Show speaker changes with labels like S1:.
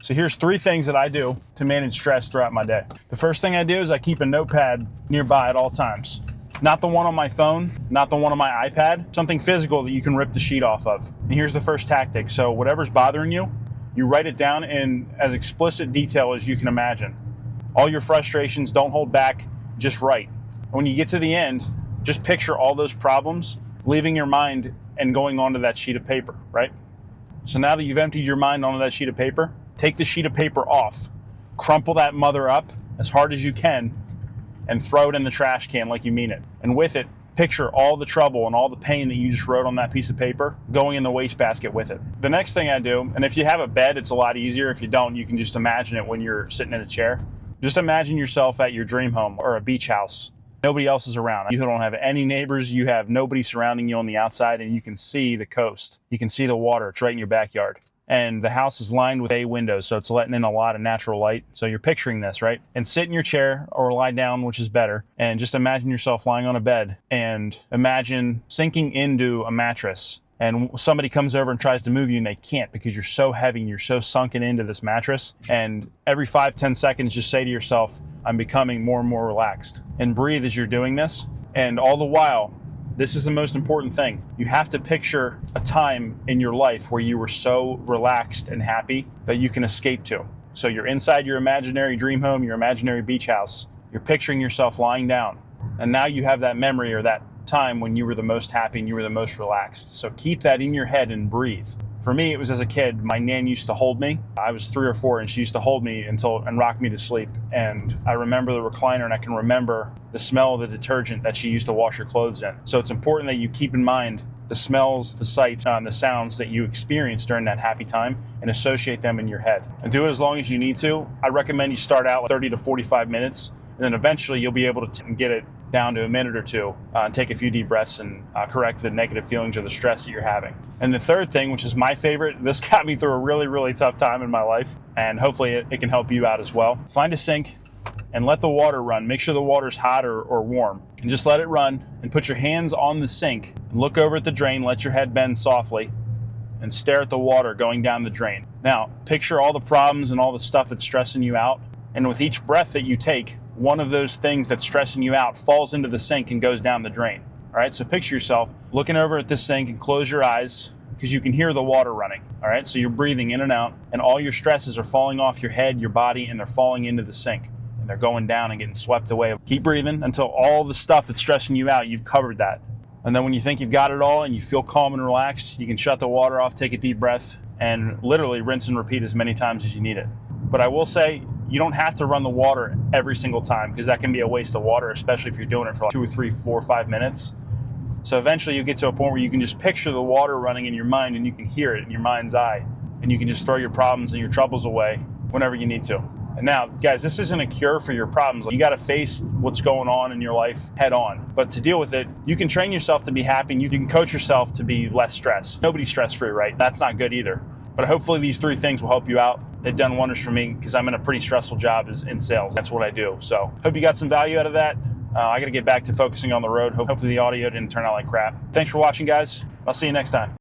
S1: So here's 3 things that I do to manage stress throughout my day. The first thing I do is I keep a notepad nearby at all times. Not the one on my phone, not the one on my iPad, something physical that you can rip the sheet off of. And here's the first tactic. So whatever's bothering you, you write it down in as explicit detail as you can imagine. All your frustrations, don't hold back, just write. When you get to the end, just picture all those problems, leaving your mind and going onto that sheet of paper, right? So now that you've emptied your mind onto that sheet of paper, take the sheet of paper off, crumple that mother up as hard as you can, and throw it in the trash can like you mean it. And with it, picture all the trouble and all the pain that you just wrote on that piece of paper going in the wastebasket with it. The next thing I do, and if you have a bed, it's a lot easier. If you don't, you can just imagine it when you're sitting in a chair. Just imagine yourself at your dream home or a beach house. Nobody else is around. You don't have any neighbors. You have nobody surrounding you on the outside, and you can see the coast. You can see the water. It's right in your backyard. And the house is lined with bay windows, so it's letting in a lot of natural light. So you're picturing this, right? And sit in your chair or lie down, which is better, and just imagine yourself lying on a bed and imagine sinking into a mattress. And somebody comes over and tries to move you and they can't because you're so heavy and you're so sunken into this mattress. And every 5-10 seconds, just say to yourself, I'm becoming more and more relaxed. And breathe as you're doing this. And all the while, this is the most important thing. You have to picture a time in your life where you were so relaxed and happy that you can escape to. So you're inside your imaginary dream home, your imaginary beach house. You're picturing yourself lying down. And now you have that memory or that time when you were the most happy and you were the most relaxed. So keep that in your head and breathe. For me, it was as a kid. My nan used to hold me. I was 3 or 4 and she used to hold me and rock me to sleep. And I remember the recliner and I can remember the smell of the detergent that she used to wash her clothes in. So it's important that you keep in mind the smells, the sights, the sounds that you experience during that happy time and associate them in your head. And do it as long as you need to. I recommend you start out with 30 to 45 minutes and then eventually you'll be able to get it down to a minute or 2 and take a few deep breaths and correct the negative feelings or the stress that you're having. And the third thing, which is my favorite, this got me through a really, really tough time in my life, and hopefully it can help you out as well. Find a sink and let the water run. Make sure the water's hot or warm, and just let it run and put your hands on the sink and look over at the drain, let your head bend softly and stare at the water going down the drain. Now, picture all the problems and all the stuff that's stressing you out, and with each breath that you take, one of those things that's stressing you out falls into the sink and goes down the drain. All right, so picture yourself looking over at this sink and close your eyes because you can hear the water running. All right, so you're breathing in and out and all your stresses are falling off your head, your body, and they're falling into the sink. And they're going down and getting swept away. Keep breathing until all the stuff that's stressing you out, you've covered that. And then when you think you've got it all and you feel calm and relaxed, you can shut the water off, take a deep breath, and literally rinse and repeat as many times as you need it. But I will say, you don't have to run the water every single time because that can be a waste of water, especially if you're doing it for like 2 or 3, 4 or 5 minutes. So eventually you get to a point where you can just picture the water running in your mind and you can hear it in your mind's eye. And you can just throw your problems and your troubles away whenever you need to. And now, guys, this isn't a cure for your problems. You got to face what's going on in your life head on. But to deal with it, you can train yourself to be happy and you can coach yourself to be less stressed. Nobody's stress-free, right? That's not good either. But hopefully these 3 things will help you out. They've done wonders for me because I'm in a pretty stressful job in sales. That's what I do. So hope you got some value out of that. I got to get back to focusing on the road. Hopefully the audio didn't turn out like crap. Thanks for watching, guys. I'll see you next time.